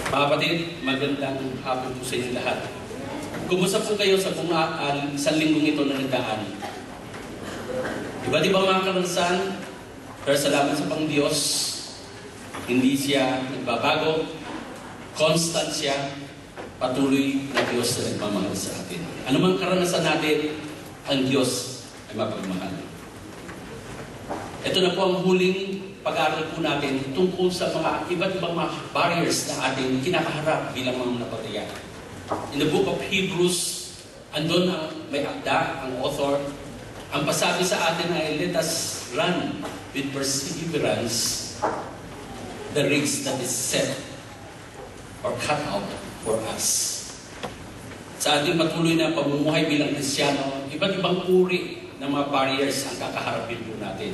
Mga kapatid, magandang hapon po sa inyo lahat. Kumusta po kayo sa isang linggong ito na nagdaan? Iba't ibang mga karanasan, pero salamat sa Pangdiyos, hindi siya nagbabago, constant siya, patuloy na Diyos na nagmamahal sa atin. Ano mang karanasan natin, ang Diyos ay mapagmahal. Ito na po ang huling pag-aaral po natin tungkol sa mga iba't ibang mga barriers na ating kinakaharap bilang mga napataya. In the book of Hebrews, andun ang may akda, ang author. Ang pasabi sa atin ay, let us run with perseverance the race that is set or cut out for us. Sa ating patuloy na pamumuhay bilang Kristiyano, iba't ibang uri ng mga barriers ang kakaharapin po natin.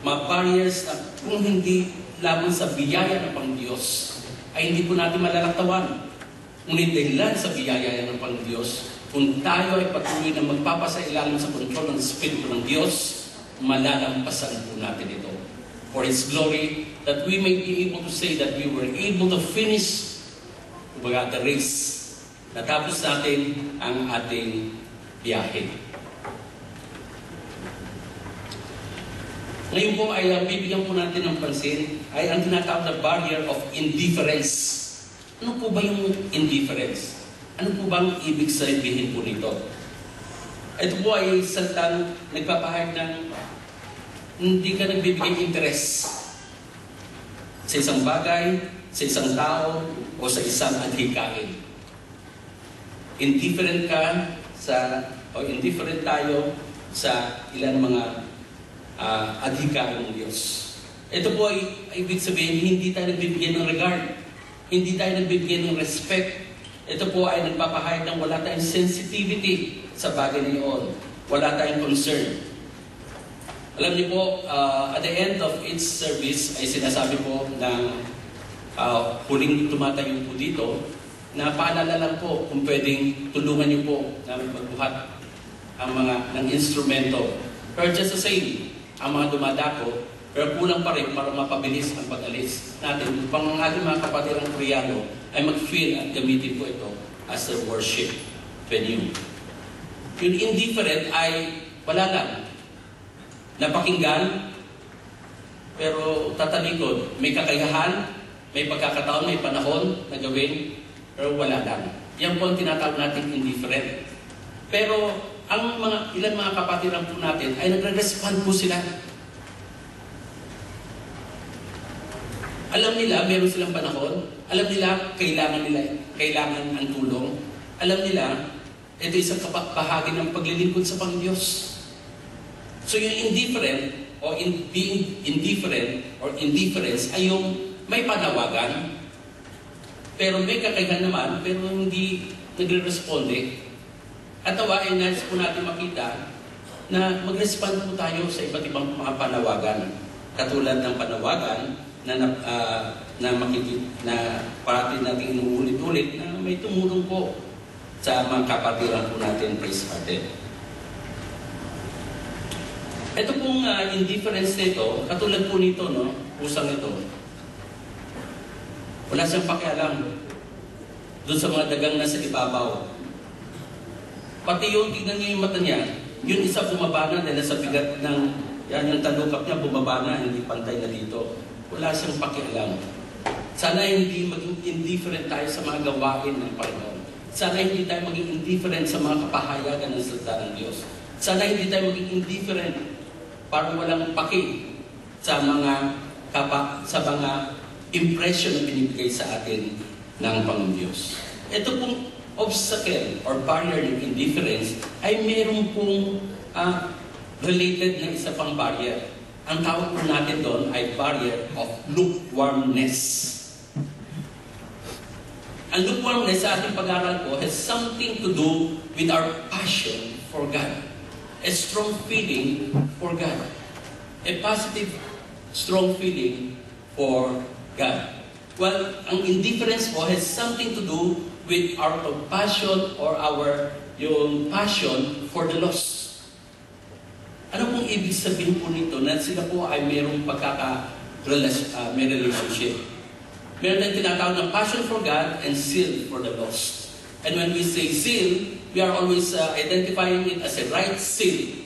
Mga barriers na kung hindi lamang sa biyaya ng Pangdiyos, ay hindi po natin malalaktawan. Ngunit dahilan sa biyaya ng Pangdiyos, kung tayo ay patuloy na magpapasailalim sa kontrol ng Espiritu ng Diyos, malalampasan po natin ito. For His glory, that we may be able to say that we were able to finish the race. Natapos natin ang ating biyahe. Ngayon po ay bibigyan po natin ng pansin ay ang tinatawag na barrier of indifference. Ano po ba yung indifference? Ano po bang ibig sabihin po nito? Ito po ay salitang nagpapahayag ng hindi ka nagbibigay interest sa isang bagay, sa isang tao, o sa isang adhikain. Indifferent ka o indifferent tayo sa ilang mga adhikain ng Diyos. Ito po ay ibig sabihin, hindi tayo nagbibigay ng regard. Hindi tayo nagbibigay ng respect. Ito po ay nagpapahayag ng wala tayong sensitivity sa bagay na iyon. Wala tayong concern. Alam niyo po, at the end of each service ay sinasabi po ng huling tumatayo po dito na paalala lang po kung pwedeng tulungan niyo po na magbuhat ang ng instrumento. Pero just the same, ang mga dumadako, pero kulang pa rin para mapabilis ang pag-alis natin upang ang ating mga kapatid ang Koreano ay mag-feel at gamitin po ito as a worship venue. Yung indifferent ay wala lang. Napakinggan, pero tatalikod. May kakayahan, may pagkakataon, may panahon na gawin, pero wala lang. Yan po ang tinatawag natin indifferent. Pero ang ilan mga kapatiran po natin ay nagre-respond po sila. Alam nila, meron silang panahon. Alam nila, kailangan ang tulong. Alam nila, ito isang bahagi ng paglilingkod sa Pangdiyos. So yung indifferent, o being indifferent, or indifference, ay yung may panawagan, pero may kakayahan naman, pero hindi nagre-responde. At ay nais po natin makita na mag-respond po tayo sa iba't ibang mga panawagan. Katulad ng panawagan na parati natin inuulit-ulit na may tumulong po sa mga kapatiran po natin, praise-hearted. Ito pong indifference nito, katulad po nito, no? Pusang ito. Wala siyang pakialam doon sa mga dagang nasa ibabaw. Pati yung tignan niyo yung mata niya, yun isa bumaba na dahil sa bigat ng yung talukap niya bumaba na, hindi pantay na dito. Wala siyang pakialam. Sana hindi maging indifferent tayo sa mga gawain ng Panginoon. Sana hindi tayo maging indifferent sa mga kapahayagan ng salita ng Diyos. Sana hindi tayo maging indifferent para walang paki sa mga impression na binibigay sa atin ng Panginoon Diyos. Ito pong obstacle or barrier ng indifference ay meron pong related na isa pang barrier. Ang tawag po natin doon ay barrier of lukewarmness. Ang lukewarmness sa ating pag-aaral po has something to do with our passion for God. A strong feeling for God. A positive, strong feeling for God. Well, ang indifference po has something to do with our compassion or yung passion for the lost. Ano pong ibig sabihin po nito na sila po ay mayroong may relationship? Meron tayong tinatawag na passion for God and zeal for the lost. And when we say zeal, we are always identifying it as a right zeal.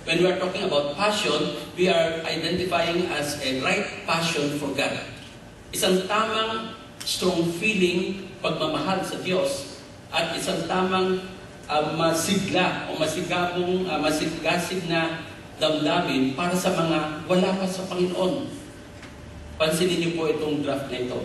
When we are talking about passion, we are identifying as a right passion for God. Isang tamang strong feeling, pagmamahal sa Diyos, at isang tamang masigla o masigasig na damdamin para sa mga wala pa sa Panginoon. Pansinin niyo po itong draft na ito.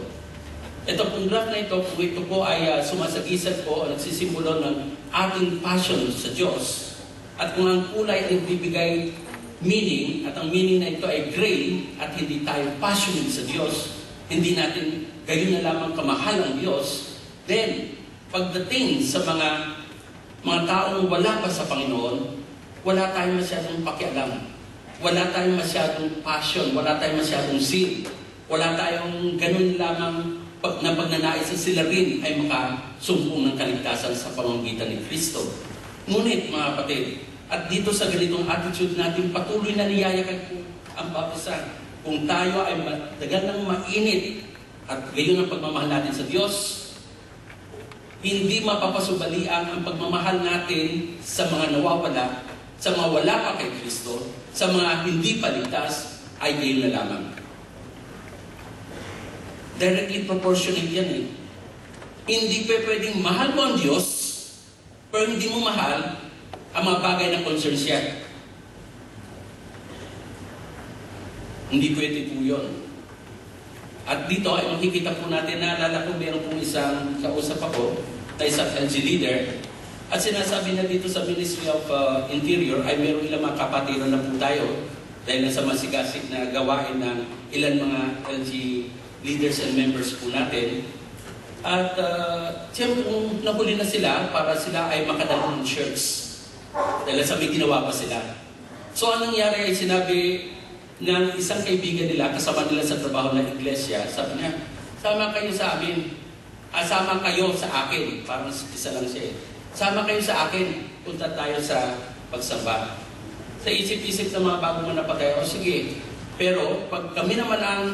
Ito pong draft na ito, kung ito po ay sumasagisag po o nagsisimulo ng ating passion sa Diyos, at kung ang kulay ay bibigay meaning, at ang meaning na ito ay gray, at hindi tayo passionate sa Diyos, hindi natin gayon na lamang kamahal ang Diyos, then, pagdating sa mga taong wala pa sa Panginoon, wala tayong masyadong pakialam. Wala tayong masyadong passion, wala tayong masyadong zeal. Wala tayong ganun lamang na pagnanais na sila rin ay makasumpong ng kaligtasan sa pamamagitan ni Kristo. Ngunit mga kapatid, at dito sa ganitong attitude natin, patuloy na niyayakan po ang baptisan. Kung tayo ay matagal ng mainit at gayon ang pagmamahal natin sa Diyos, hindi mapapasubalian ang pagmamahal natin sa mga nawawala, sa mga wala pa kay Kristo, sa mga hindi paligtas, ay gayon na lamang. Directly proportionate yan eh. Hindi pwedeng mahal mo ang Diyos, pero hindi mo mahal ang mga bagay na concern siya. Hindi pwede po yun. At dito ay makikita po natin, naalala ko meron pong isang kausap ako, na isang LG leader, at sinasabi na dito sa Ministry of Interior ay meron ilang mga kapatiran na po tayo dahil nasa masigasig na gawain ng ilan mga LG leaders and members po natin. At siyempre kung nahuli na sila para sila ay makadala ng shirts dahil sa may ginawa pa sila. So anong nangyari ay sinabi ng isang kaibigan nila, kasama nila sa trabaho ng iglesia, sabi niya, sama kayo sa amin. Sama kayo sa akin. Parang isa lang siya eh. Sama kayo sa akin. Punta tayo sa pagsamba. Sa isip-isip ng mga bagong napatay, o sige. Pero pag kami naman ang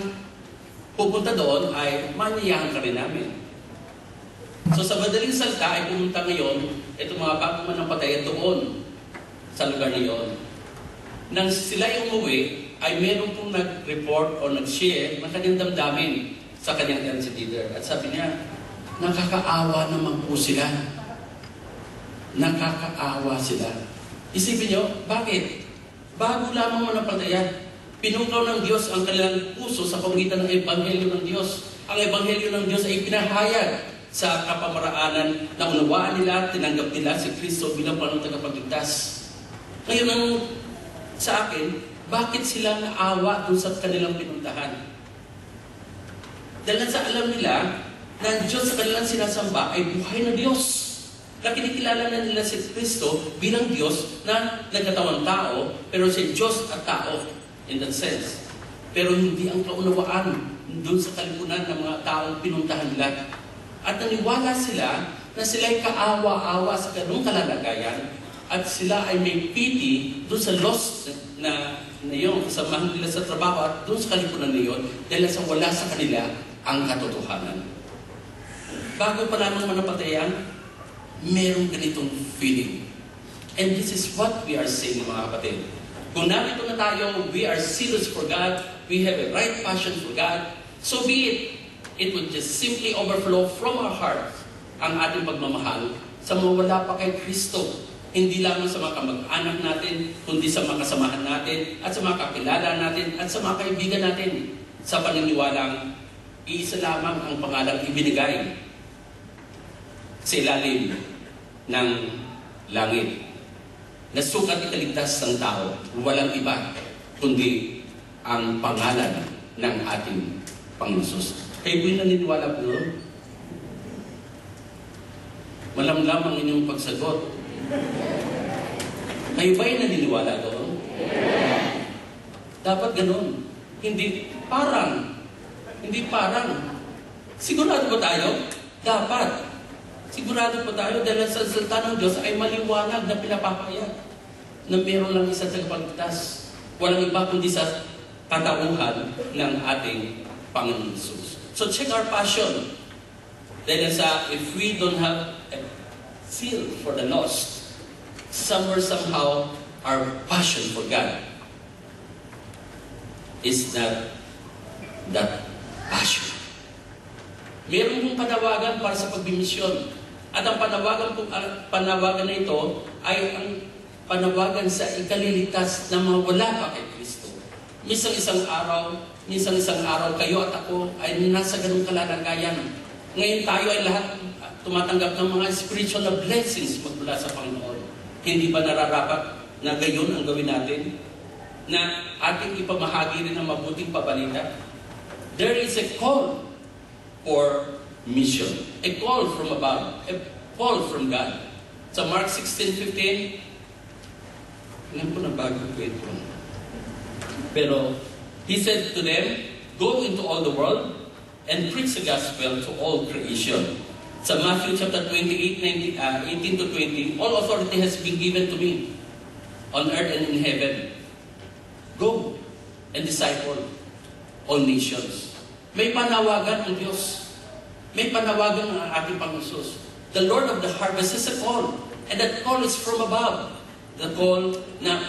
pupunta doon, ay maniyahan ka rin namin. So sa madaling salita ay pumunta ngayon, itong mga bagong manapatay doon sa lugar niyon. Nang sila yung umuwi, ay meron pong nag-report o nag-share ng kanyang damdamin sa kanyang LC leader. At sabi niya, nakakaawa naman po sila. Nakakaawa sila. Isipin nyo, bakit? Bago lamang manapatayan, pinukaw ng Diyos ang kanilang puso sa pamagitan ng Ebanghelyo ng Diyos. Ang Ebanghelyo ng Diyos ay pinahayag sa kapamaraanan na unawaan nila, tinanggap nila si Kristo bilang Panginoong tagapagligtas. Ngayon, sa akin, bakit sila naawa dun sa kanilang pinuntahan? Dahil sa alam nila na ang Diyos sa kanilang sinasamba ay buhay na Diyos. Na kinikilala na nila si Kristo bilang Diyos na nagkatawang tao, pero si Diyos at tao in that sense. Pero hindi ang kaunawaan dun sa kalipunan ng mga taong pinuntahan nila. At naniwala sila na sila'y kaawa-awa sa ganung kalalagayan at sila ay may pity dun sa lost na yung kasamahan nila sa trabaho at dun sa kalipunan na yun dahil sa wala sa kanila ang katotohanan. Bago pa lamang manapatayan, merong ganitong feeling. And this is what we are saying, mga kapatid. Kung narito na tayo, we are serious for God, we have a right passion for God, so be it. It would just simply overflow from our heart ang ating pagmamahal sa mga wala pa kay Kristo. Hindi lamang sa mga kamag-anak natin, kundi sa mga kasamahan natin, at sa mga kakilala natin, at sa mga kaibigan natin, sa paniniwalang iisa lamang ang pangalang ibinigay sa ilalim ng langit. Nasukat ikaligtas ng tao, walang iba, kundi ang pangalan ng ating Panginoon Jesus. Kayo po'y naniniwala po doon? Malamlam ang inyong pagsagot. Kayo ba'y naniniwala doon? Dapat ganun. Hindi parang. Sigurado ba tayo? Dapat. Sigurado po tayo dahil sa salita ng Diyos ay maliwanag na pinapapayag na meron lang isang tagapagligtas. Walang iba kundi sa katauhan ng ating Panginoon Jesus. So check our passion. Dahil if we don't have a feel for the lost, somewhere, somehow, our passion for God is not that passion. Meron pong panawagan para sa pagbimisyon. At ang panawagan na ito ay ang panawagan sa ikaliligtas na mawala pa kay Kristo. Minsan isang araw kayo at ako ay nasa ganung kalalagayan. Ngayon tayo ay lahat tumatanggap ng mga spiritual na blessings magmula sa Panginoon. Hindi ba nararapat na gayon ang gawin natin? Na ating ipamahagi rin ang mabuting pabalita? There is a call for mission. A call from above. A call from God. Sa Mark 16:15, alam ko na bago ko ito. Pero, He said to them, "Go into all the world and preach the gospel to all creation." Sa Matthew chapter 28, 18 to 20, all authority has been given to me on earth and in heaven. Go and disciple all nations. May panawagan ang Diyos. May panawagan ang ating Panginoon. The Lord of the harvest is a call. And that call is from above. The call na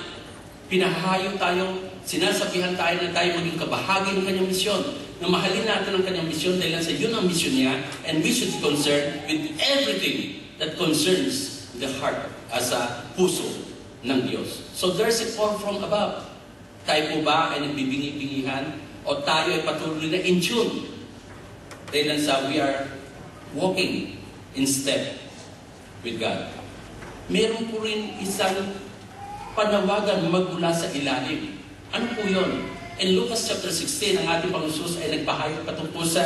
pinahayo tayo, sinasabihan tayo na tayo maging kabahagi ng kanyang misyon. Na mahalin natin ang kanyang misyon dahil sa yun ang misyon niya. And we should be concerned with everything that concerns the heart as a puso ng Diyos. So there's a call from above. Tayo po ba ay nagbibingi-bingihan? O tayo ay patuloy na in tune? Dahil sa we are walking in step with God. Meron po rin isang panawagan magmula sa ilalim. Ano po yun? In Lucas chapter 16, ang ating Panginoon ay nagpahayag patungkol sa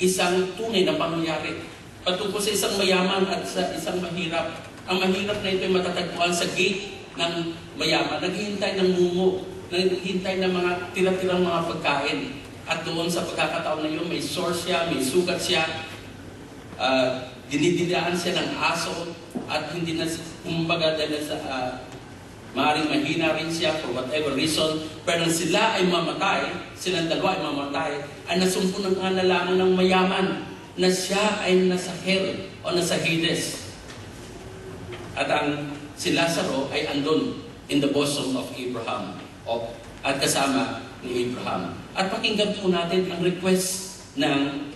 isang tunay na pangyayari. Patungkol sa isang mayaman at sa isang mahirap. Ang mahirap na ito ay matatagpuan sa gate ng mayaman. Naghihintay ng mungo. Naghihintay ng mga tira-tirang mga pagkain. At doon sa pagkakataon na yun, may source siya, may sugat siya. Dinididaan siya ng aso. At hindi na, kumbaga, dahil sa maaaring mahina rin siya for whatever reason. Pero sila ay mamatay, silang dalawa ay mamatay, ay nasumpunan nga na lamang ng mayaman na siya ay nasa hell o nasa Hades. At si Lazaro ay andun in the bosom of Abraham at kasama ni Abraham. At pakinggan po natin ang request ng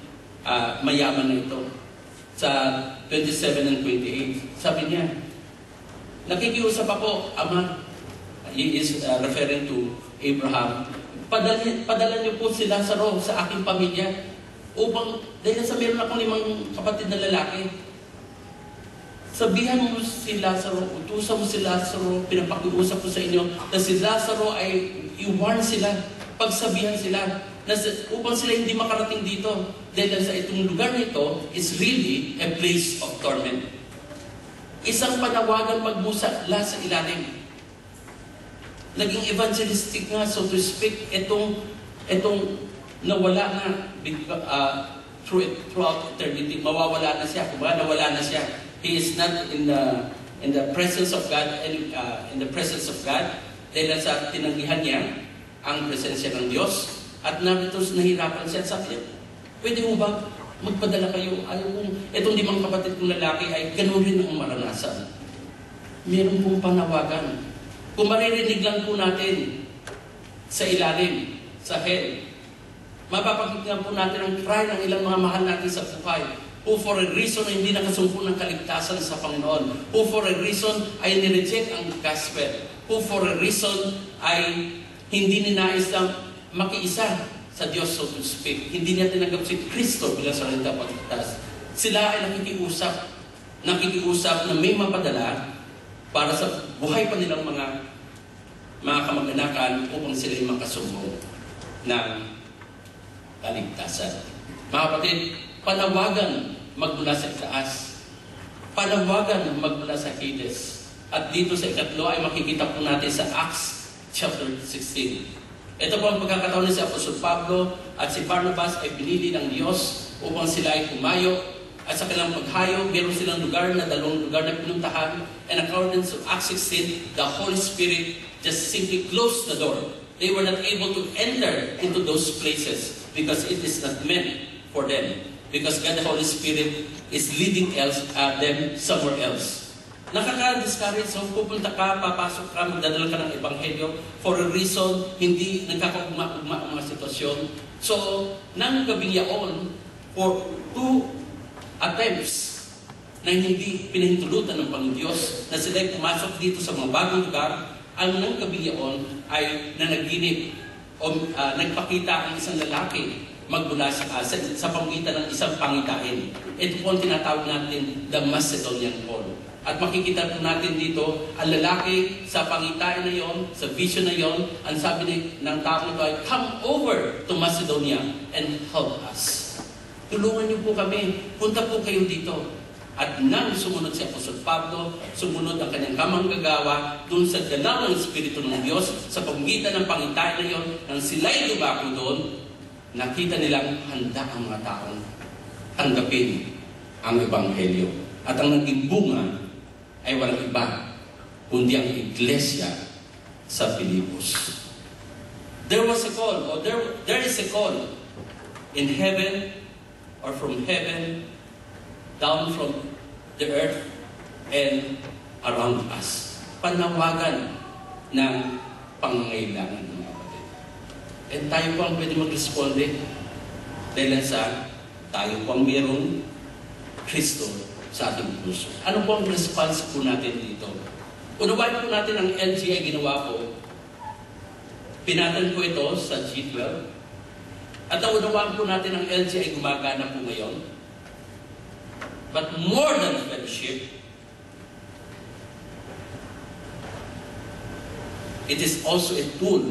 mayaman na ito. Sa 27 and 28, sabi niya, nakikiusap ako, Ama, he is referring to Abraham, padala niyo po si Lazaro sa aking pamilya upang, dahil sa meron akong 5 kapatid na lalaki, sabihan mo si Lazaro, utusan mo si Lazaro, pinapakiusap ko sa inyo, na si Lazaro ay i-warn sila, pagsabihan sila, na upang sila hindi makarating dito. Dahil sa itong lugar nito is really a place of torment. Isang panawagan magmusala sa ilalim. Naging evangelistic nga, so to speak, itong nawala na throughout eternity. Mawawala na siya. Kung nawala na siya. He is not in the presence of God, in the presence of God, dahil sa tinanggihan niya ang presensya ng Diyos. At narito nahirapan siya. Sabi niya, pwede mo ba magpadala kayo? Ayaw kong, itong 5 kapatid kong lalaki ay ganun rin ang maranasan. Meron pong panawagan. Kung maririnig lang po natin sa ilalim, sa hell, mapapakinggan po natin ang cry ng ilang mga mahal natin sa buhay, who for a reason ay hindi nakasumpo ng kaligtasan sa Panginoon, who for a reason ay nireject ang gospel, who for a reason ay hindi ninais na makiisa sa Diyos, so to speak. Hindi niya tinanggap si Kristo bilang sarili na pagligtas. Sila ay nakikiusap na may mapadala para sa buhay pa nilang mga kamag-anakan upang sila ay makasumbong ng kaligtasan. Mga kapatid, panawagan magmula sa itaas. Panawagan magmula sa Hades. At dito sa ikatlo ay makikita po natin sa Acts chapter 16. Ito po ang pagkakataon ni si Apostol Pablo at si Barnabas ay pinili ng Diyos upang sila ay pumayo. At sa kanilang paghayo, meron silang lugar na 2 lugar na pinuntahan. And according to Acts 16, the Holy Spirit just simply closed the door. They were not able to enter into those places because it is not meant for them. Because God the Holy Spirit is leading them somewhere else. Nakaka-discourage, so pupunta ka, papasok ka, magdadala ka ng ebanghelyo for a reason, hindi nagkakaugma-ugma ang mga sitwasyon. So, nang gabing yaon, for 2 attempts na hindi pinahintulutan ng Panginoon na sila'y pumasok dito sa mga bagong lugar, ang nang gabing yaon ay nanaginip o nagpakita ang isang lalaki magmula sa pamagitan ng isang pangitain. Ito po ang tinatawag natin the Macedonian Call. At makikita po natin dito, ang lalaki sa pangitain na yon, sa vision na yon, ang sabi ng tao ito ay, come over to Macedonia and help us. Tulungan niyo po kami, punta po kayo dito. At nang sumunod si Apostol Pablo, sumunod ang kanyang kamanggagawa dun sa ganaw ng Espiritu ng Diyos sa pamagitan ng pangitain na yon, nang sila'y lumako doon, nakita nilang handa ang mga taong tanggapin ang Ebanghelyo. At ang naging bunga ay walang iba, kundi ang iglesia sa Filipos. There was a call, or there is a call in heaven, or from heaven, down from the earth, and around us. Panawagan ng pangangailangan ng mga kapatid. And tayo po ang pwede mag-responde dahil sa tayo po ang mayroong Kristo sa ating puso. Ano po ang response po natin dito? Unawain po natin ang LGI ginawa po. Pinatan po ito sa G12. At naunawaan po natin ang LGI gumagana po ngayon. But more than fellowship, it is also a tool,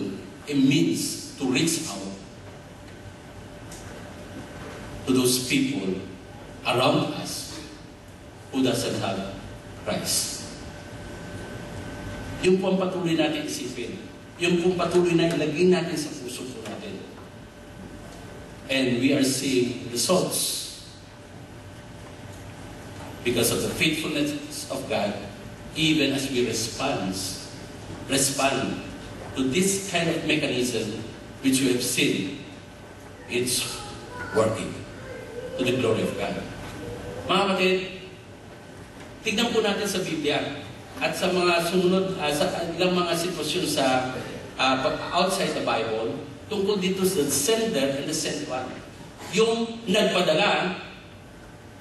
a means to reach out to those people around us who doesn't have Christ. Yung po ang patuloy natin isipin. Yung po ang patuloy na ilagay natin sa puso po natin. And we are seeing results because of the faithfulness of God, even as we respond to this kind of mechanism which we have seen, it's working to the glory of God. Mga kapatid, tignan po natin sa Biblia at sa mga sumunod, sa ilang mga sitwasyon sa outside the Bible, tungkol dito sa sender and the sent one. Yung nagpadala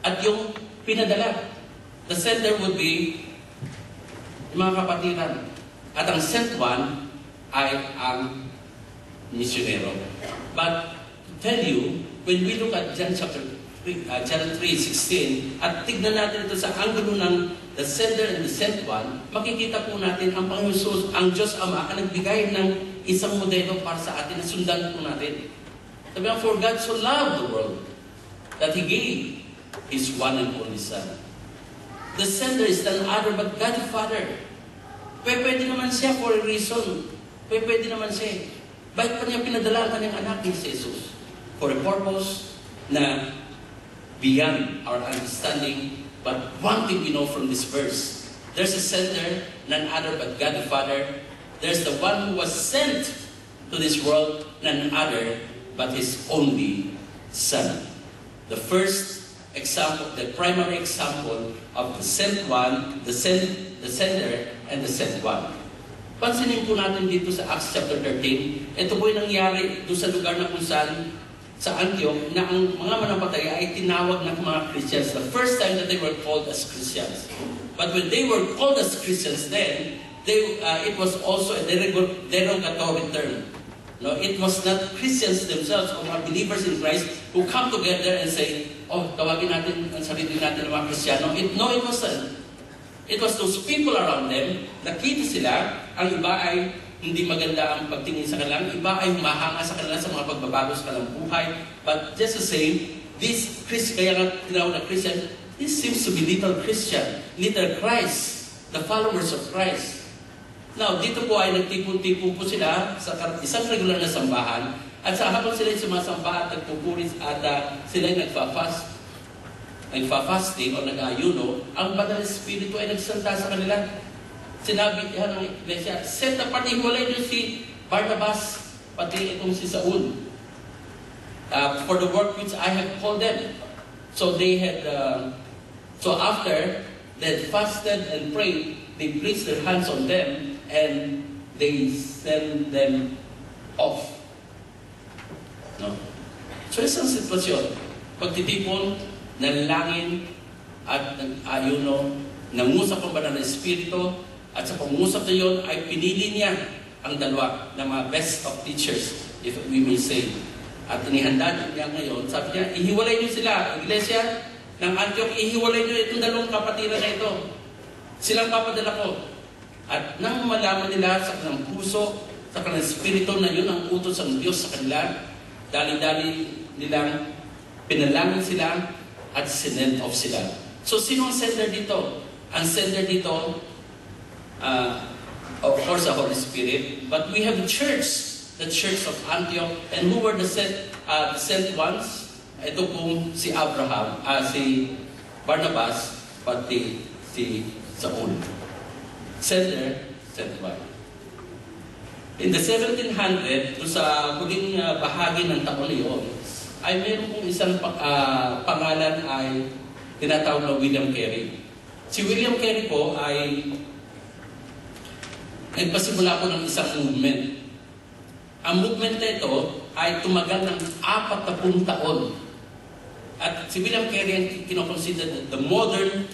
at yung pinadala. The sender would be yung mga kapatiran. At ang sent one ay ang misyonero. But to tell you, when we look at John 3:16, at tignan natin ito sa anggulo ng the sender and the sent one, makikita po natin ang Panginoon Jesus, ang Diyos Ama, ang nagbigay ng isang modelo para sa atin na sundan po natin. Sabi nga, for God so loved the world that He gave His one and only Son. The sender is none other but God the Father. Pwede naman siya for a reason. Pwede naman siya. Bakit pa niya pinadala ang kanyang anak ni Jesus? For a purpose na beyond our understanding. But one thing we know from this verse, there's a sender, none other but God the Father. There's the one who was sent to this world, none other but His only Son. The first example, the primary example of the sent one, the sender, and the sent one. Pansinin po natin dito sa Acts chapter 13, ito po yung nangyari doon sa lugar na kung saan, sa Antioch, na ang mga manampalataya ay tinawag ng mga Christians. The first time that they were called as Christians. But when they were called as Christians then, it was also a derogatory term. No, it was not Christians themselves or mga believers in Christ who come together and say, oh, tawagin natin ang sarili natin ng mga Kristiyano. It wasn't. It was those people around them, nakita sila, ang iba ay hindi maganda ang pagtingin sa kanila, ang iba ay humahanga sa kanila sa mga pagbabago sa kanilang buhay. But just the same, this kaya nga tinawag na Christian, this seems to be little Christian, little Christ, the followers of Christ. Now, dito po ay nagtipon-tipon po sila sa isang regular na sambahan at sa habang sila sumasamba at nagpupuris at sila ay nagfa-fasting o nag-ayuno, ang Banal Espiritu ay nagsalta sa kanila. Sinabi ng iglesia, set apart, hiwalay niyo si Barnabas, pati itong si Saul. for the work which I have called them. So they had, so after they had fasted and prayed, they placed their hands on them and they sent them off. No? So isang sitwasyon, pagtitipon, nanalangin, at nangusap ang banal na Espiritu, at sa pangusap na yun ay pinili niya ang dalawa na mga best of teachers, if we may say. At inihanda niya ngayon, sabi niya, ihiwalay niyo sila, Iglesia ng Antioch, ihiwalay niyo itong dalawang kapatiran na ito. Silang papadala ko. At nang malaman nila sa kanilang puso, sa kanilang Espiritu na yun ang utos ng Diyos sa kanila, dali-dali nilang pinalangin sila at sinend off sila. So, sino ang sender dito? Ang sender dito, of course, the Holy Spirit. But we have the Church of Antioch. And who were the sent ones? Ito pong si Abraham, si Barnabas, pati si Saul. Sender, sent one. In the 1700, sa huling bahagi ng taon niyon, ay meron pong isang pangalan ay tinatawag na William Carey. Si William Carey po ay nagpasimula po ng isang movement. Ang movement na ito ay tumagal ng 40 taon. At si William Carey ang kinoconsider the modern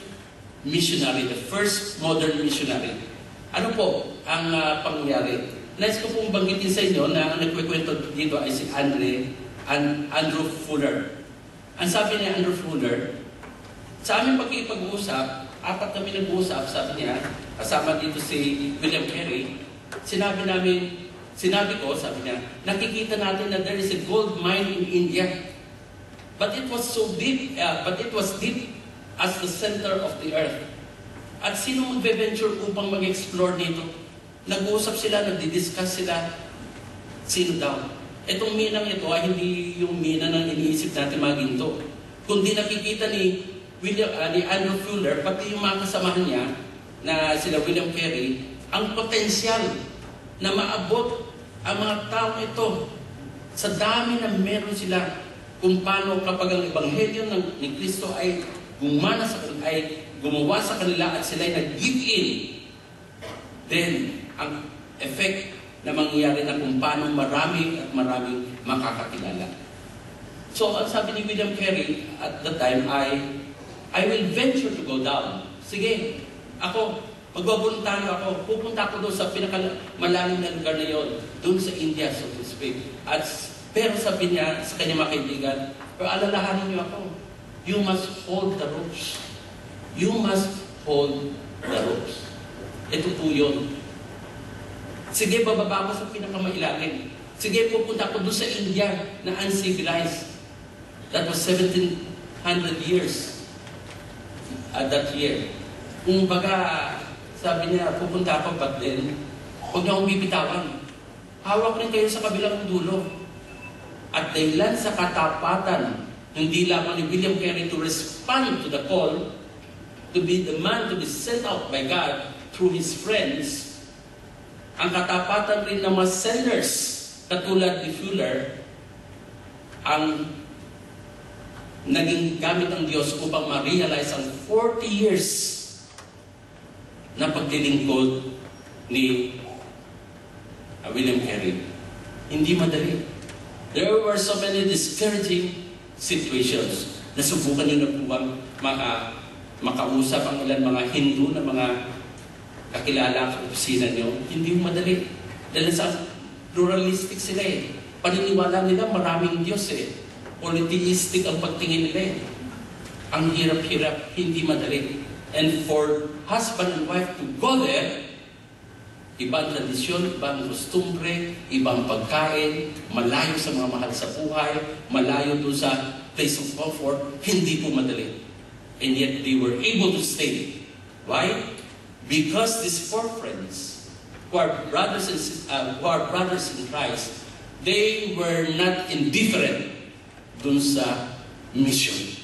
missionary, the first modern missionary. Ano po ang pangyayari? Nais ko pong banggitin sa inyo na ang nagkikwento dito ay si Andrew Fuller. Ang sabi ni Andrew Fuller, sa aming pag-iipag-uusap, 4 kami nag-uusap, sabi niya, kasama dito si William Carey, sinabi ko, sabi niya, nakikita natin na there is a gold mine in India. But it was so deep, deep as the center of the earth. At sino magbe-venture upang mag-explore dito? Nag-uusap sila, nagdi-discuss sila. Sino daw? Itong minang ito ay hindi yung mina ng iniisip natin mga ginto. Kundi nakikita ni Andrew Fuller, pati yung mga kasamahan niya, na sila William Carey, ang potensyal na maabot ang mga tao ito sa dami na meron sila kung paano kapag ang ebanghelyo ni Kristo ay gumawa sa kanila at sila ay nag-give in, then ang effect na mangyayari na kung paano maraming makakakilala. So, ang sabi ni William Carey at the time ay, I will venture to go down. Sige, ako, magbabuntahan ako, pupunta ako doon sa pinakamalalim na lugar na yon, doon sa India, so to speak. Pero sabi niya sa kanyang mga kaibigan, pero alalahanin niyo ako, you must hold the ropes. You must hold the ropes. Ito po yun. Sige, bababa ako sa pinakamailalim. Sige, pupunta ako doon sa India na uncivilized. That was 1700 years at that year. Kung baga, sabi niya, pupunta ako, but then, huwag niyo akong bibitawan. Hawak rin kayo sa kabilang dulo. At dahilan sa katapatan, hindi lamang ni William Carey to respond to the call, to be the man to be sent out by God through his friends, ang katapatan rin ng mga senders, katulad ni Fuller, ang naging gamit ng Diyos upang ma-realize ang 40 years na paglilingkod ni William Carey. Hindi madali. There were so many discouraging situations. Nasubukan niyo na po makausap ang ilan mga Hindu na mga kakilala sa opisina niyo. Hindi madali. Dahil sa pluralistic sila eh. Paniniwala nila maraming Diyos eh. Polytheistic ang pagtingin nila eh. Ang hirap-hirap, hindi madali. And for husband and wife to go there, ibang tradisyon, ibang kostumbre, ibang pagkain, malayo sa mga mahal sa buhay, malayo doon sa place of comfort, hindi po madali. And yet they were able to stay. Why? Because these four friends, who are brothers in Christ, they were not indifferent dun sa mission.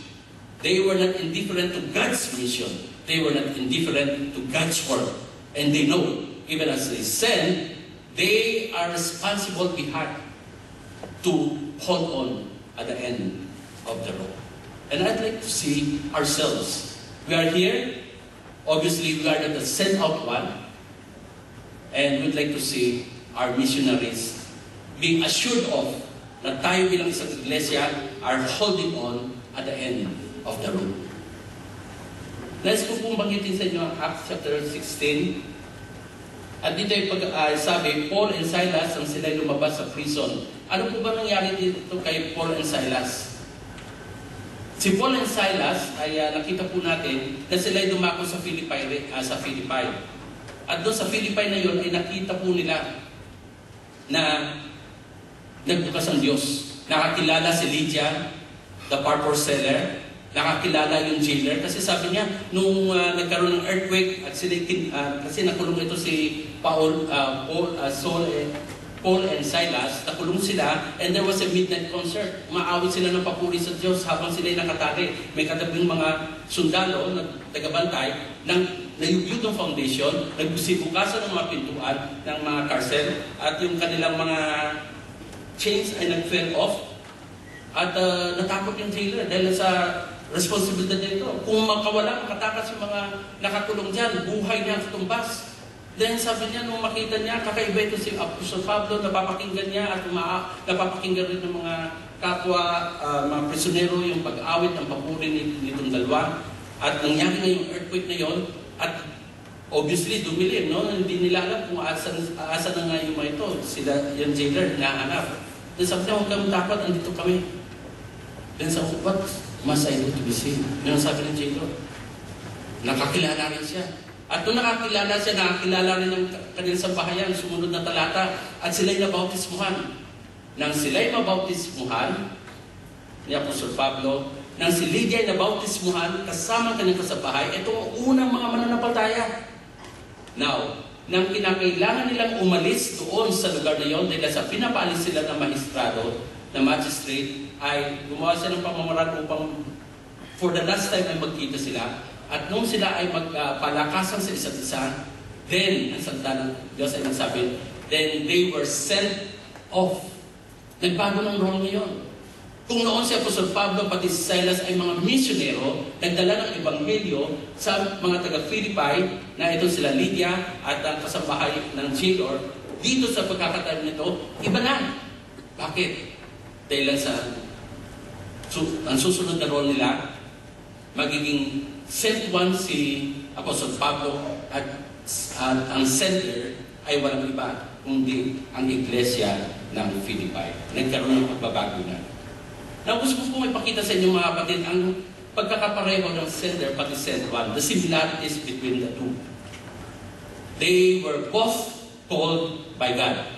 They were not indifferent to God's mission. They were not indifferent to God's work. And they know, even as they send, they are responsible behind to hold on at the end of the road. And I'd like to see ourselves. We are here. Obviously, we are the sent out one. And we'd like to see our missionaries being assured of na tayo bilang isang iglesia are holding on at the end of the road. Nais ko pong banggitin sa inyo ang Acts chapter 16. At dito ay sabi, Paul and Silas ang sila lumabas sa prison. Ano po ba nangyari dito kay Paul and Silas? Si Paul and Silas ay nakita po natin na sila ay dumako sa Philippi. At doon sa Philippi na yon ay nakita po nila na nagbukas ang Diyos. Nakakilala si Lydia, the purple seller. Nakakilala yung jailer. Kasi sabi niya, nung nagkaroon ng earthquake, at kasi nakulong ito si Paul and Silas, nakulong sila, and there was a midnight concert. Umaawit sila ng papuri sa Diyos habang sila'y nakatali. May katabing mga sundalo na tagabantay ng nayugyud ng foundation, nagbusibukasan ng mga pintuan ng mga karsel, at yung kanilang mga chains ay nag-fell off. At natakot yung jailer dahil sa responsibilidad nito. Kung makawala, makatakas yung mga nakakulong dyan, buhay niya tumbas. Then sabi niya, nung makita niya, kakaiba ito si Apostol Pablo, napapakinggan niya at napapakinggan rin ng mga kapwa, mga prisionero, yung pag-awit ng papuri nitong dalawa. At nangyari na yung earthquake na yon, at obviously dumilim, no? Hindi nila alam kung asa na nga yung mga ito. Sila, yung jailer, nahanap. Then sabi niya, huwag kang takot, andito kami. Then sabi ko, what must I do to be saved? Yun ang sabi ng jailer. Nakakilala rin siya. At kung nakakilala siya, nakakilala rin ng kanilang sambahayan, sumunod na talata, at sila'y nabautismuhan. Nang sila'y mabautismuhan, ni Apostol Pablo, nang si Lydia ay nabautismuhan, kasama kanyang kasabahay, itong unang mga mananampalataya. Now, nang kinakailangan nilang umalis doon sa lugar na yon, dahil sa pinapaalis sila ng magistrado, na magistrate, ay gumawa siya ng pamamaraan upang for the last time ay magkita sila. At nung sila ay magpalakasan sa isa't isa, then, ang salita ng Diyos ay nagsabi, then they were sent off. Nagbago ng role ngayon. Kung noon si Apostol Pablo pati si Silas ay mga misyonero, nagdala ng ebanghelyo sa mga taga-Philippi, na ito sila Lydia at ang kasambahay ng jailer, dito sa pagkakataon nito, iba na. Bakit? Dahil lang sa ang susunod na role nila, magiging sent one si Apostol Pablo at ang sender ay walang iba kundi ang iglesia ng Philippi. Nagkaroon ng pagbabago na. Now, gusto ko pong ipakita sa inyo mga kapatid ang pagkakapareho ng sender pati sent one, the similarities between the two. They were both called by God.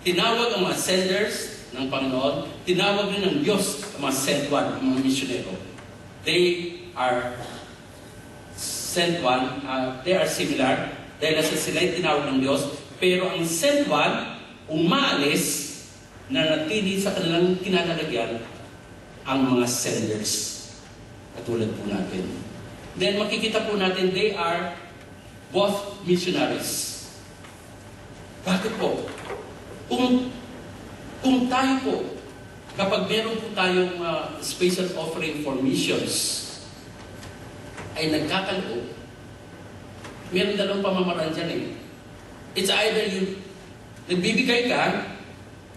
Tinawag ang mga senders ng Panginoon, tinawag rin ng Diyos ang mga sent one, ang mga misyonero. They are sent one, they are similar, dahil sa sila'y tinawag ng Diyos, pero ang sent one, umaalis na natili sa kanilang kinalalagyan ang mga senders. Katulad po natin. Then makikita po natin, they are both missionaries. Bakit po? Kung tayo po, kapag meron po tayong special offering for missions, ay nagkakaloob, meron dalawang pamamaraan dyan eh. It's either you nagbibigay ka,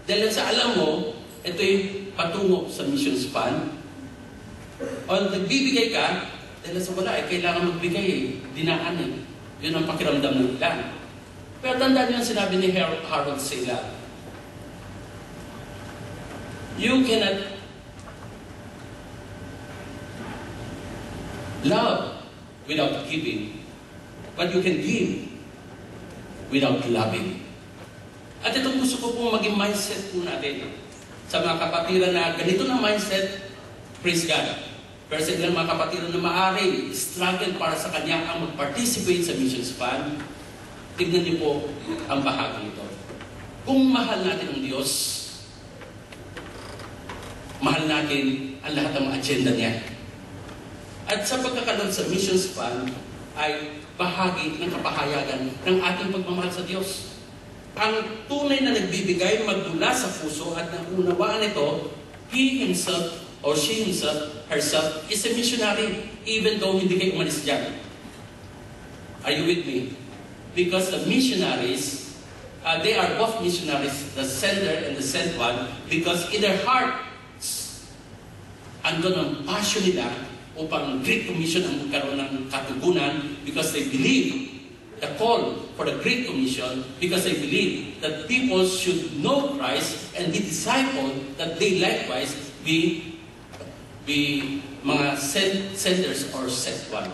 dahil sa alam mo, ito'y patungo sa missions fund, o nagbibigay ka, dahil sa wala eh, kailangan magbigay eh, dinaan eh. Yun ang pakiramdam ng ilan. Pero tandaan niyo ang sinabi ni Harold Sela. You cannot love without giving, but you can give without loving. At itong gusto ko pong maging mindset po natin sa mga kapatiran na ganito na mindset, praise God. Pero sa ilang mga kapatiran na maaaring struggle para sa kanya ang mag-participate sa missions fund, tignan niyo po ang bahagi ito. Kung mahal natin ang Diyos, mahal natin ang lahat ng agenda niya. At sa pagkakaroon sa missions fund ay bahagi ng kapahayagan ng ating pagmamahal sa Diyos. Ang tunay na nagbibigay magdula sa puso at naunawaan ito he himself or she herself is a missionary even though hindi kayo umalis dyan. Are you with me? Because the missionaries, they are both missionaries, the sender and the sent one, because in their hearts, andun ang passion nila upang Great Commission ang magkaroon ng katugunan because they believe the call for the Great Commission because they believe that people should know Christ and be discipled, that they likewise be mga senders or sent one.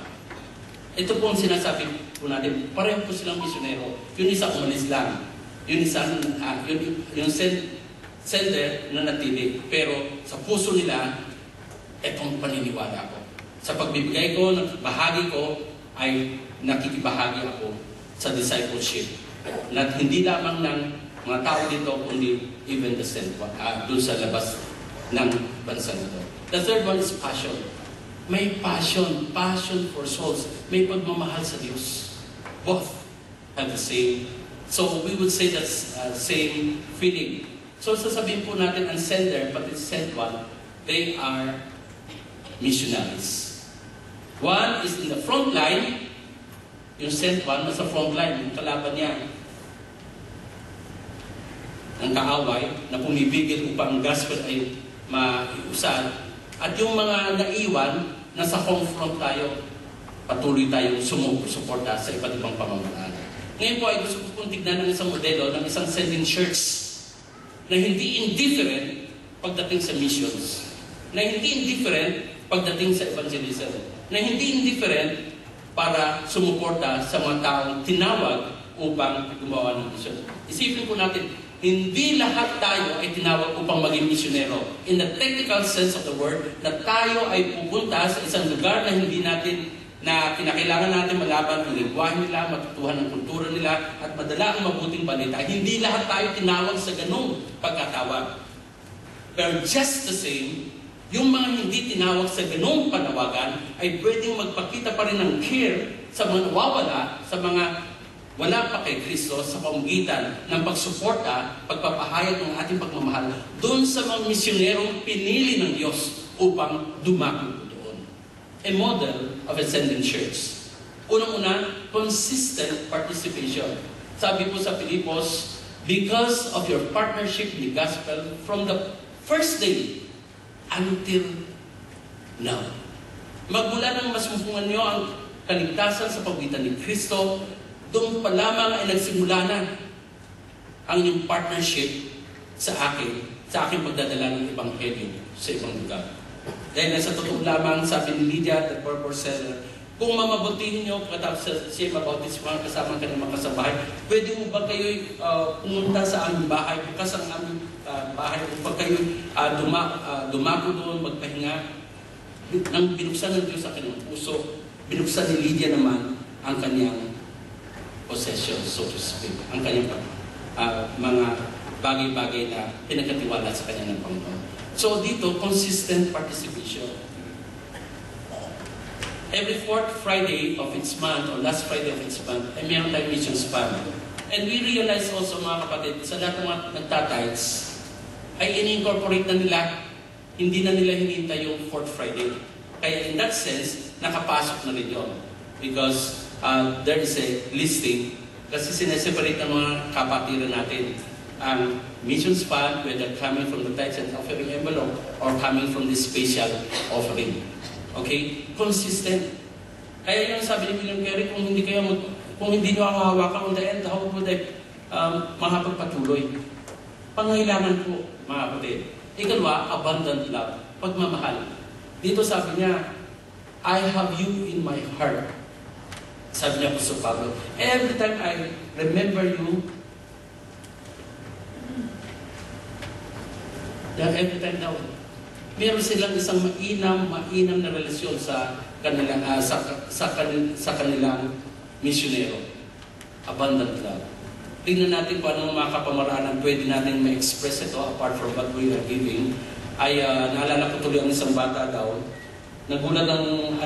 Ito po ang sinasabi po natin, pareho po silang misyonero. Yung isa umalis lang. Yung isa, yung sender na natili. Pero sa puso nila, etong paniniwala ko. Sa pagbibigay ko, bahagi ko, ay nakikibahagi ako sa discipleship. Na hindi lamang ng mga tao dito, kundi even the sent one, doon sa labas ng bansa nito. The third one is passion. May passion for souls. May pagmamahal sa Diyos. Both have the same. So we would say that's same feeling. So sasabihin po natin ang sender, but the sent one, they are missionaries. One is in the front line, yung sent one, nasa front line, yung kalaban niya, ang kaaway na pumibigil upang ang gospel ay maiusad. At yung mga naiwan, nasa home front tayo, patuloy tayong sumusuporta sa iba't ibang pamamaraan. Ngayon po ay gusto ko pong tignan ng isang modelo ng isang sending church na hindi indifferent pagdating sa missions, na hindi indifferent pagdating sa evangelism, na hindi indifferent para sumuporta sa mga taong tinawag upang gumawa ng mission. Isipin po natin, hindi lahat tayo ay tinawag upang maging misyonero. In the technical sense of the word, na tayo ay pupunta sa isang lugar na hindi natin, na kinakailangan natin malaban ang lingwahe nila, matutuhan ang kultura nila, at madala ang mabuting balita. Hindi lahat tayo tinawag sa ganung pagkatawag. Pero just the same, yung mga hindi tinawag sa ganung panawagan ay pwedeng magpakita pa rin ng care sa mga nawawala, sa mga wala pa kay Kristo sa pamamagitan ng pagsuporta, pagpapahayag ng ating pagmamahal doon sa mga misyonerong pinili ng Diyos upang dumako doon. A model of a sending church. Unang-una, consistent participation. Sabi po sa Filipos, because of your partnership in the gospel from the first day until now. Magmula nang masumpungan niyo ang kaligtasan sa pagitan ni Kristo, doon pa lamang ay nagsimula na ang inyong partnership sa aking pagdadala ng Ebanghelyo sa ibang lugar. Dahil sa totoo lamang, sabi ni Lydia, the purpose seller, kung mamabutihin nyo, katapos siya mabautis mga kasama kanyang mga kasabahay, pwede mo ba kayo pumunta sa aming bahay, bukas ang aming bahay, upang kayo dumako doon, magpahinga. Nang binuksan ng Diyos sa kanyang puso, binuksan ni Lydia naman ang kanyang possession, so to speak, ang kanyang mga bagay-bagay na pinagkatiwala sa kanya ng Panginoon. So dito, consistent participation. Every fourth Friday of each month, or last Friday of each month, ay mayroon tayong missions fund. And we realize also, mga kapatid, sa lahat ng mga nagtatides, ay in-incorporate na nila, hindi na nila hinihintay yung fourth Friday. Kaya in that sense, nakapasok na rin yun. Because there is a listing, kasi sineseparate ng mga kapatiran natin ang missions fund, whether coming from the tithes and offering envelope or coming from the special offering. Okay? Consistent. Kaya yung sabi ni William Carey, kung hindi nyo ako hawakan on the end, how would I makapagpatuloy? Pangailangan po, mga kapatid. Ikalawa, abundant love. Pagmamahal. Dito sabi niya, I have you in my heart. Sabi niya po sa Pablo, every time I remember you, every time daw, meron silang isang mainam na relasyon sa kanilang misyonero. Abundant love. Tingnan natin kung anong mga kapamaraanan pwede natin ma-express ito apart from what we are giving. Ay naalala ko tuloy ang isang bata daw. Nagulat ang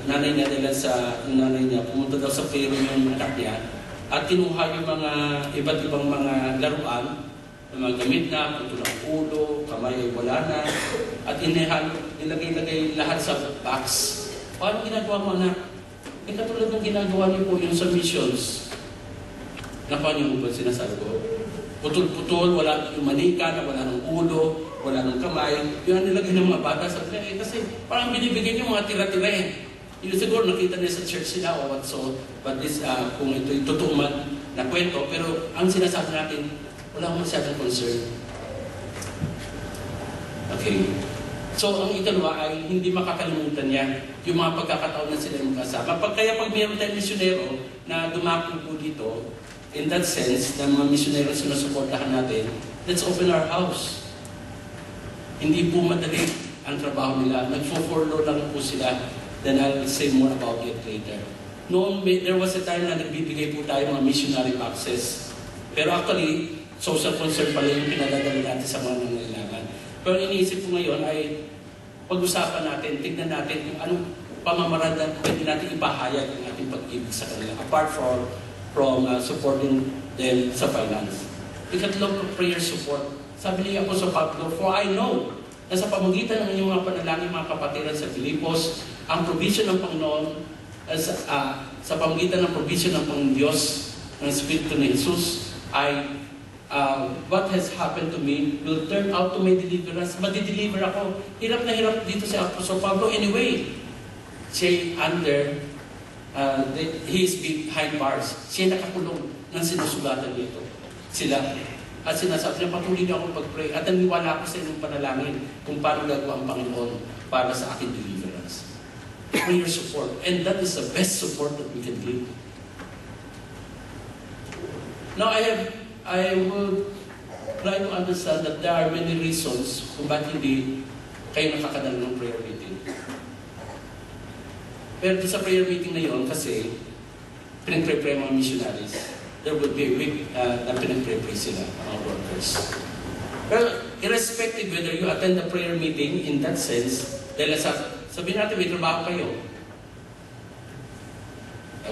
nanay niya dahil sa nanay niya. Pumunta daw sa playroom yung anak niya at kinuha yung mga iba't ibang mga laruan ng mga gamit na, putol ang ulo, kamay ay wala na, at nilagay-lagay lahat sa box. Paano ginagawa mo, anak? Katulad ng ginagawa niyo po yung sa missions. Nakuha niyo mo ba sinasabi ko? Putol-putol, wala yung manika, wala ng ulo, wala ng kamay. Yung nilagay ng mga bata sa kasi parang binibigay niyo mga tira-tira eh. Yung siguro nakita niya sa church sila o what so, but this, kung ito'y totoo man na kwento, pero ang sinasabi natin, wala akong masyadong concern. Okay. So, ang ikalawa ay hindi makakalimutan niya yung mga pagkakataon na sila magkasama. Kaya pag mayroon tayong misyonero na dumakong po dito, in that sense, na mga misyonero sinusuportahan natin, let's open our house. Hindi po madali ang trabaho nila. Nag-follow lang po sila. Then I'll say more about it later. Noon, there was a time na nagbibigay po tayo mga missionary boxes. Pero actually, social concern pala yung pinadadala natin sa mga nangailangan. Pero iniisip ko ngayon ay pag-usapan natin, tignan natin kung anong pamamaraan na pwede natin ipahayag ang ating pag-ibig sa kanila. Apart from supporting them sa finance. Ikatlong prayer support. Sabi niya ako sa Pablo, for I know na sa pamagitan ng inyong mga panalangin mga kapatiran sa Filipos, ang provision ng Panginoon, sa pamagitan ng provision ng Panginoon Diyos, ng Espiritu ni Jesus, ay what has happened to me will turn out to my deliverance. Madideliver ako. Hirap na hirap dito si Apostol Pablo. Anyway, siya under, he is behind bars. Siya nakakulong ng sinusugatan dito. Sila. At sinasabi niya, patuloy niyo akong pag-pray. At naniwala ako sa inyong panalangin kung paano gagawa ang Panginoon para sa aking deliverance. Prayer support. And that is the best support that we can give. Now, I will try to understand that there are many reasons kung bakit hindi kayo nakakadala ng prayer meeting. Pero sa prayer meeting na yun, kasi pinag-pray mga missionaries, there will be a week na pinag-pray sila, mga workers. Pero irrespective whether you attend the prayer meeting in that sense, dahil sabihin natin may trabaho kayo.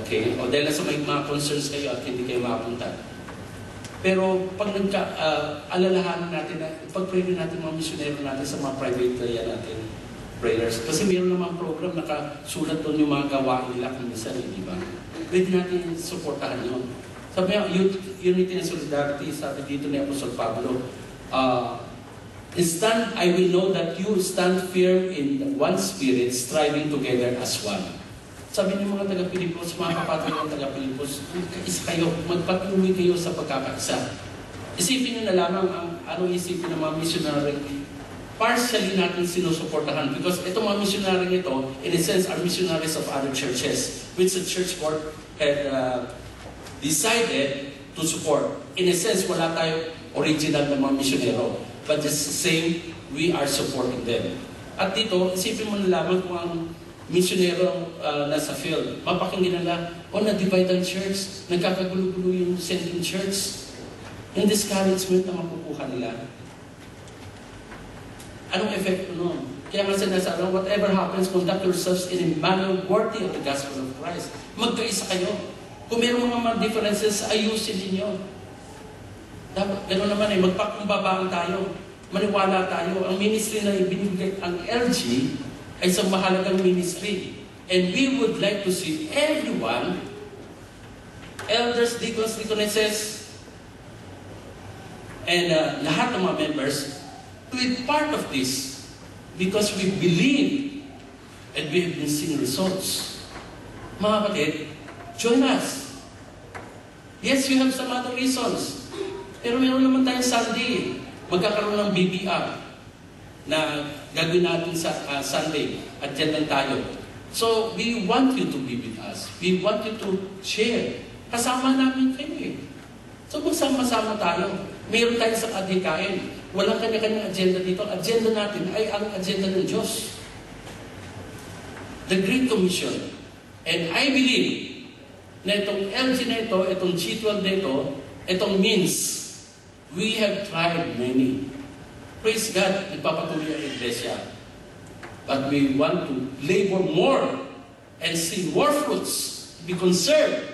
Okay? O dahil sa may mga concerns kayo at hindi kayo makapunta. Pero pag alalahanan natin na pag-pray natin mga misyonero natin sa mga private prayer natin, prayers. Kasi mayroon namang program nakasulat doon yung mga gawain nila kung minsan, di ba? Pwede natin supportahan yun. Sabi niya, unity and solidarity, sabi dito ni Apostol Pablo, I will know that you stand firm in one spirit, striving together as one. Sabi niyo mga taga-Pilipos, mga kapatid ng taga-Pilipos, isa kayo, magpatuloy kayo sa pagkakaisa. Isipin niyo na lamang anong isipin ng mga missionary. Partially natin sinusuportahan because itong mga missionary ito, in a sense, are missionaries of other churches, which the church board had decided to support. In a sense, wala tayo original na mga misyonero. But just the same, we are supporting them. At dito, isipin mo na lamang kung ang misyonero nasa field, mapakinggan nila, na-divide ang church, nagkakagulo-gulo yung sending church. Yung discouragement na makukuha nila. Anong effect nun? Kaya nga sinasabi, whatever happens, conduct yourselves in a manner worthy of the gospel of Christ. Magkaisa kayo. Kung mayroong mga differences, ayusin ninyo. Dapat, gano'n naman magpakumbabaan tayo. Maniwala tayo. Ang ministry na ibinigay, ang LG, ay isang mahalagang ministry. And we would like to see everyone, elders, deacons, deaconesses, and lahat ng mga members, to be part of this. Because we believe and we have been seeing results. Mga kapatid, join us. Yes, you have some other reasons. Pero meron naman tayong Sunday. Magkakaroon ng BBR na gagawin natin sa Sunday at dyan lang tayo. So, we want you to be with us. We want you to share. Kasama namin kayo eh. So, magsama-sama tayo. Mayroon tayo sa adhikain. Walang kanya-kanyang agenda dito. Ang agenda natin ay ang agenda ng Diyos. The Great Commission. And I believe na itong LG na ito, itong G12 na ito, itong means, we have tried many. Praise God, nagpapatuloy ang Iglesia. But we want to labor more and see more fruits, be concerned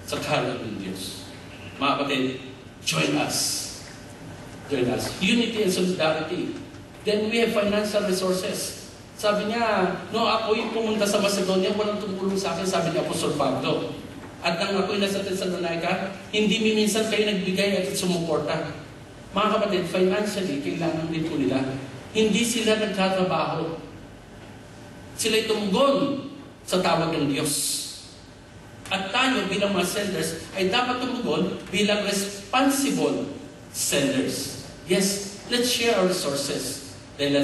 sa kahalan ng Diyos. Mga kapatid, join us. Join us. Unity and solidarity. Then we have financial resources. Sabi niya, no, ako yung pumunta sa Macedonia, walang tumulong sa akin, sabi ni Apostol Pablo. At nang ako'y nasa Thessalonica, hindi minsan kayo nagbigay at sumuporta. Mga kapatid, financially, kailangan din po nila. Hindi sila nagtatrabaho. Sila'y tumugon sa tawag ng Diyos. At tayo bilang mga senders ay dapat tumugon bilang responsible senders. Yes, let's share our resources. Then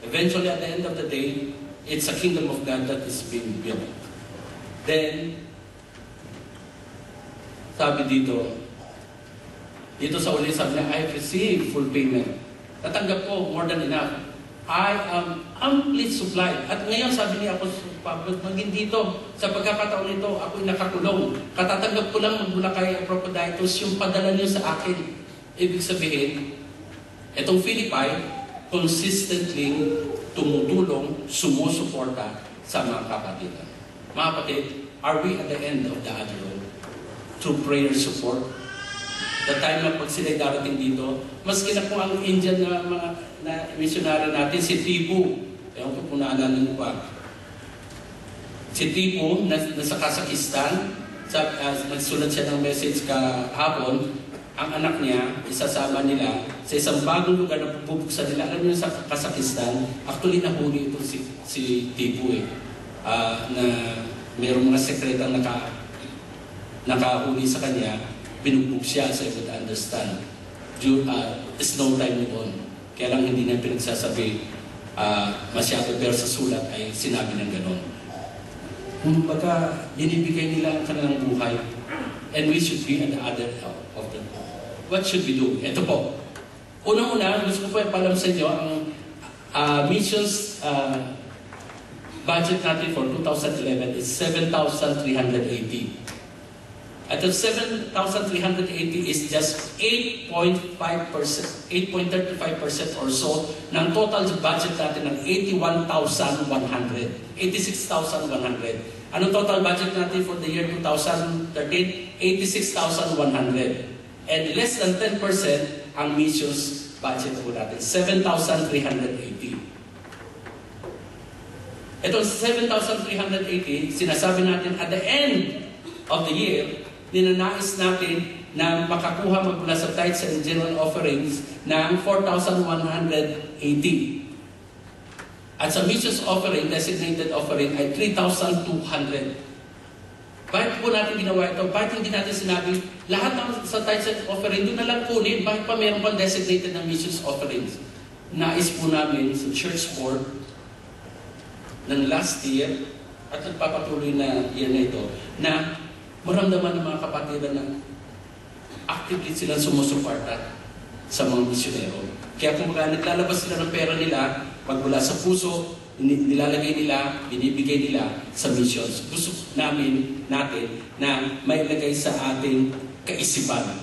eventually at the end of the day, it's a kingdom of God that is being built. Then, sabi dito sa uli, sabi niya, I have received full payment. Natanggap ko more than enough. I am amply supplied. At ngayon, sabi niya ako, maging dito, sa pagkakataon nito, ako'y nakakulong. Katatanggap ko lang mula kay Epaphroditus yung padala niyo sa akin. Ibig sabihin, itong Philippi, consistently tumutulong, sumusuporta sa mga kapatid. Mga kapatid, are we at the end of the other road? Through prayer support? The time na pag sila'y darating dito, maski na po ang Indian na mga missionary natin, si Tipu, ewan ko kung naalala niyo pa. Si Tipu, nasa Kazakhstan, nagsulat siya ng message kahapon, ang anak niya, isasama nila sa isang bagong lugar na bubuksan nila. Alam niyo sa Kazakhstan, actually nahuli ito si Tipu na mayroong mga sekretang nakahuli sa kanya, binugbog siya sa I would understand. Snow time noon. Kaya lang hindi na pinagsasabi masyado, pero sa sulat ay sinabi ng ganon. Kumbaga, binibigay nila ang kanilang buhay. And we should be at the other of them. What should we do? Ito po. Unang-una, gusto ko po ipalam sa inyo ang missions budget natin for 2011 is 7,380. At the 7,380 is just 8.5%, 8.35% or so ng total budget natin ng 86,100. Anong total budget natin for the year 2013? 86,100. And less than 10% ang missions budget po natin, 7,380. Itong 7,380, sinasabi natin at the end of the year, ninanais natin na makakuha magmula sa tithes and general offerings ng 4,180. At sa missions offering, designated offering ay 3,200. Bakit po natin ginawa ito? Bakit hindi natin sinabi, lahat ng sa tithes and offering, doon na lang kunin, bakit pa meron pang designated na missions offerings? Nais po namin sa church board ng last year, at nagpapatuloy na year na ito, na maramdaman ng mga kapatiran na actively silang sumusuporta sa mga misyonero. Kaya kung naglalabas sila ng pera nila, pagmula sa puso, nilalagay nila, binibigay nila sa missions. Gusto natin na mailagay sa ating kaisipan,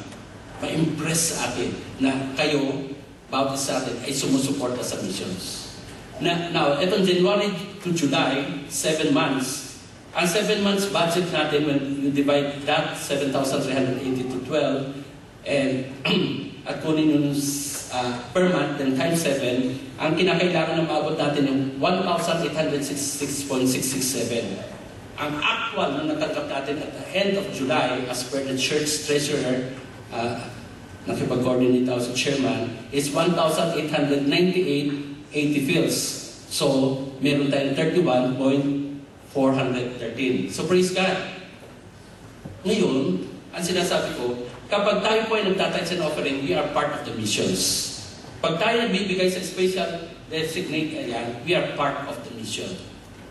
ma-impress sa atin na kayo, bawat sa atin, ay sumusuporta sa missions. Now, itong January to July, 7 months, ang 7 months budget natin, when you divide that 7,380 to 12, and at kunin yung per month, then times 7, ang kinakailangan na maabot natin yung 1,866.667. Ang actual na natanggap natin at the end of July, as per the church treasurer, nakipag-coordinate ako sa chairman, is 1,898.80 fills. So, meron tayong 31.413. So, praise God. Ngayon, ang sinasabi ko, kapag tayo po ay nagtatithes and offering, we are part of the missions. Pag tayo nagbibigay sa special designate area, we are part of the mission.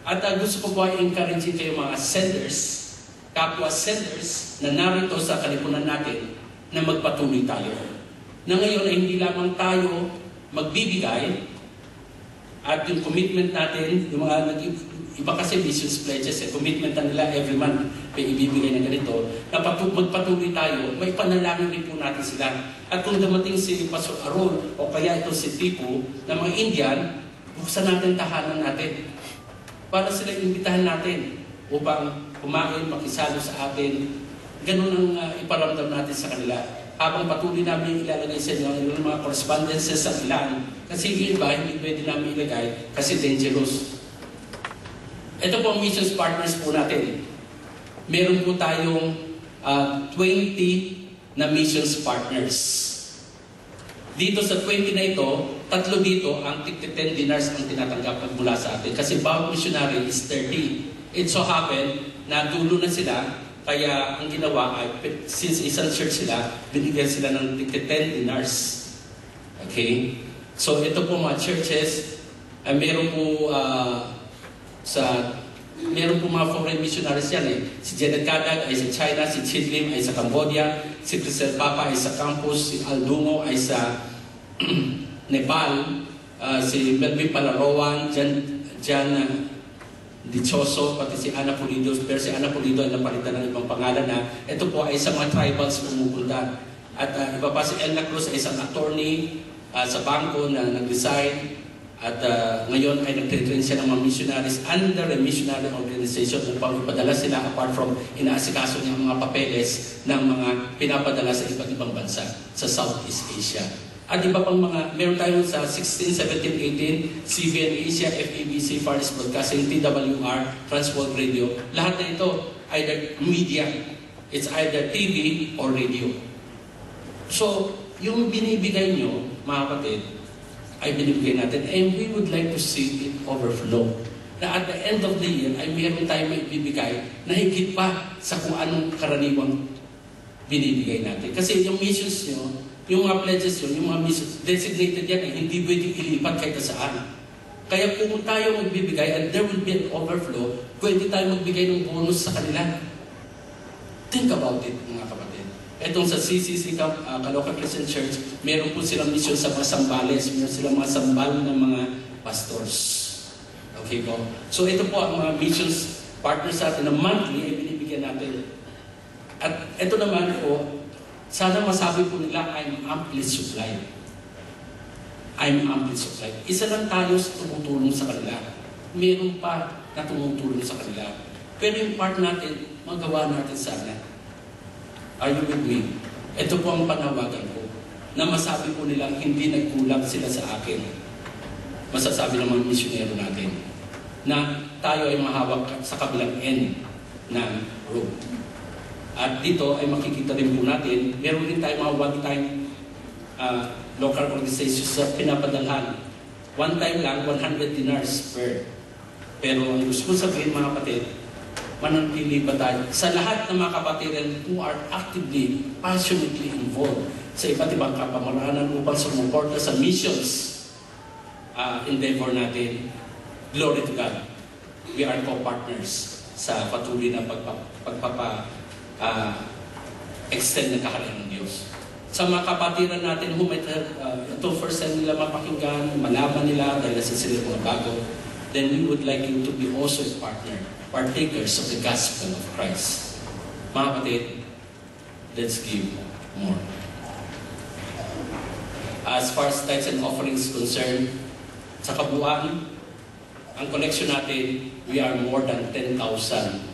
At gusto ko po ay encourage kayo mga senders, kapwa senders, na narito sa kalipunan natin, na magpatuloy tayo. Na ngayon ay hindi lamang tayo magbibigay, at yung commitment natin, yung mga iba kasi missions pledges, commitment na nila every month, may ibibigay na ganito, na magpatuloy tayo, may panalangin rin po natin sila. At kung dumating si Pastor Aaron, o kaya ito si Tipu, na mga Indian, buksan natin tahanan natin. Para sila imbitahan natin upang kumain, makisalo sa atin. Ganun ang iparamdam natin sa kanila. habang patuloy namin ilalagay sa inyo yung mga correspondences sa ilan. Kasi yung iba, hindi pwede namin ilagay kasi dangerous. Ito po ang missions partners po natin. Meron po tayong 20 na missions partners. Dito sa 20 na ito, 3 dito, ang tig-10 dinars ang tinatanggap mula sa atin. Kasi bawat missionary is 30. It so happen na dulo na sila. Kaya ang ginawa ay, since isang church sila, binigyan sila ng 10 dinars. Okay? So ito po mga churches, meron po meron po mga foreign missionaries yan eh. Si Janet Kadag ay sa China, si Chidlim ay sa Cambodia, si Crisel Papa ay sa Campus, si Aldungo ay sa Nepal, si Melvin Palarowan, Jan Dichoso, pati si Ana Pulido, pero si Ana Pulido ay napalitan ng ibang pangalan na ito po ay sa mga tribals pumupunta. At iba pa si Elna Cruz ay isang attorney sa bangko na nag-resign at ngayon ay nagtitrain siya ng mga missionaries under a missionary organization upang ipadala sila apart from inaasikaso niya ang mga papeles ng mga pinapadala sa iba't ibang bansa sa Southeast Asia. At iba pang mga, meron tayo sa 16, 17, 18, CBN Asia, FABC, Far East Broadcasting, TWR, Transworld Radio. Lahat na ito, either media, it's either TV or radio. So, yung binibigay nyo, mga kapatid, ay binibigay natin. And we would like to see it overflow. Na at the end of the year, ay meron tayo may ibibigay na higit pa sa kung anong karaniwang binibigay natin. Kasi yung missions nyo, yung mga pledges yun, yung mga missions, designated yan eh, hindi pwedeng ilipat kahit saan. Kaya kung tayo magbibigay and there will be an overflow, pwede tayo magbigay ng bonus sa kanila. Think about it, mga kapatid. Etong sa CCC, Caloocan Christian Church, meron po silang mission sa mga sambales, meron silang mga sambal ng mga pastors. Okay po? So ito po ang mga missions partners sa atin na monthly ay binibigyan natin. At ito naman po, sana masabi po nila, I'm amply supplied. I'm amply supplied. Isa lang tayo sa tumutulong sa kanila. Meron pa na tumutulong sa kanila. Pero yung part natin, magawa natin sana. Are you with me? Ito po ang panawagan ko. Na masabi po nilang hindi nagkulang sila sa akin. Masasabi ng mga misyonero natin. Na tayo ay mahawak sa kabilang end ng road. At dito ay makikita rin po natin, meron din tayo mga one-time local organizations sa pinapadalhan. One time lang, 100 dinars per. Pero ang gusto ko sabihin mga kapatid, mananatili ba tayo sa lahat ng mga kapatiran who are actively, passionately involved sa iba't ibang kapamaranan upang sumuporta sa missions endeavor natin. Glory to God. We are co-partners sa patuloy na extend ng kaharian ng Diyos. Sa mga kapatiran natin, ito first time nila mapakinggan, malaman nila dahil sa sila mga bago, then we would like you to be also a partner, partakers of the gospel of Christ. Mga kapatid, let's give more. As far as tithes and offerings concerned, sa kabuuan, ang collection natin, we are more than 10,000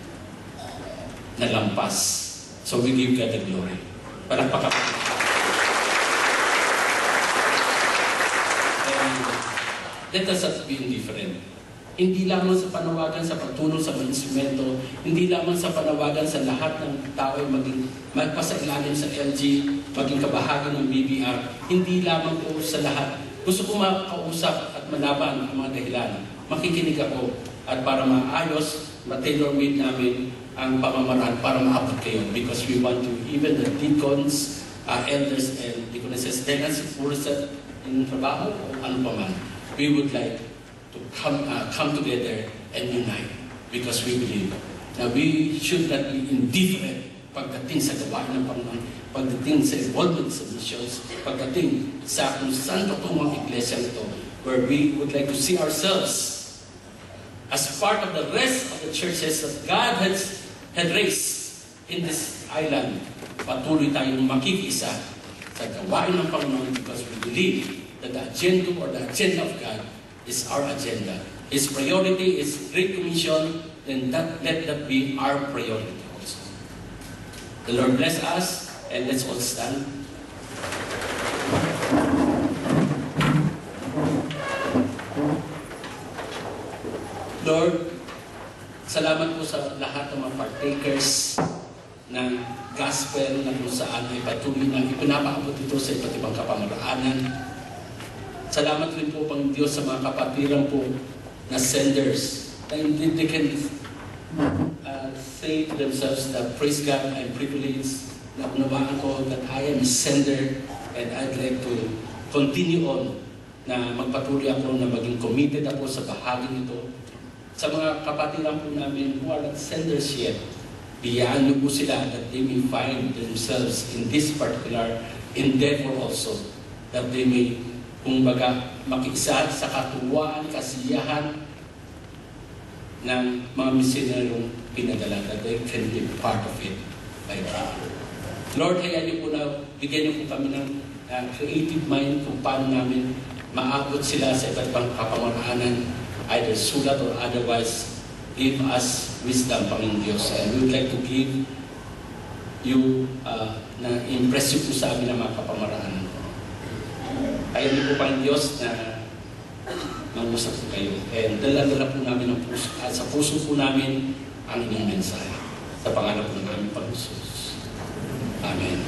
na lampas. So we give God the glory. Palakpakan. And let us not be indifferent. Hindi lamang sa panawagan sa pagtulong sa mga instrumento, hindi lamang sa panawagan sa lahat ng tao ay magpasailalim sa LG, maging kabahagi ng BBR, hindi lamang po sa lahat. Gusto ko makausap at malaban ang mga dahilan. Makikinig ako at para maayos, ma-tailor-made namin ang pamamaraan para maabot kayo because we want to, even the deacons, elders, and deaconesses, dahil sa pursa in trabaho o ano pa man, we would like to come together and unite because we believe na we should not be indifferent pagdating sa gawain ng Panginoon, pagdating sa involvement sa missions, pagdating sa kung saan tutungong iglesia ito, where we would like to see ourselves as part of the rest of the churches that God had raised in this island. Patuloy tayong makikisa sa gawain ng Panginoon because we believe that the agenda or the agenda of God is our agenda. His priority is Great Commission, then let that be our priority also. The Lord bless us, and let's all stand. Lord, salamat po sa lahat ng mga partakers ng gospel na kung saan ay patuloy na ipinapaabot ito sa iba't ibang kapamaraanan. Salamat rin po, Panginoon Diyos, sa mga kapatiran po na senders na indeed they can say to themselves that, praise God, I'm privileged na unawaan ko that I am a sender and I'd like to continue on na magpatuloy ako na maging committed ako sa bahagi nito. Sa mga kapatiran po namin who are not senders yet, biyaan niyo po sila that they may find themselves in this particular endeavor also, that they may, kumbaga, makiisa sa katuwaan, kasiyahan ng mga misionaryong pinadala, that they can be part of it by God. Lord, hayaan niyo po na bigyan niyo po kami ng creative mind kung paano namin maabot sila sa iba't ibang kapamaraanan, either sulat or otherwise. Give us wisdom, Panginoon Diyos. And we would like to give you na impress you po sa amin ang mga kapamaraanan. Kaya niyo po, Panginoon Diyos, na mag-usap po kayo. And dala-dala po namin ang puso, at sa puso po namin ang inyong mensahe. Sa pangalan po ng aming Panginoon Jesus. Amen.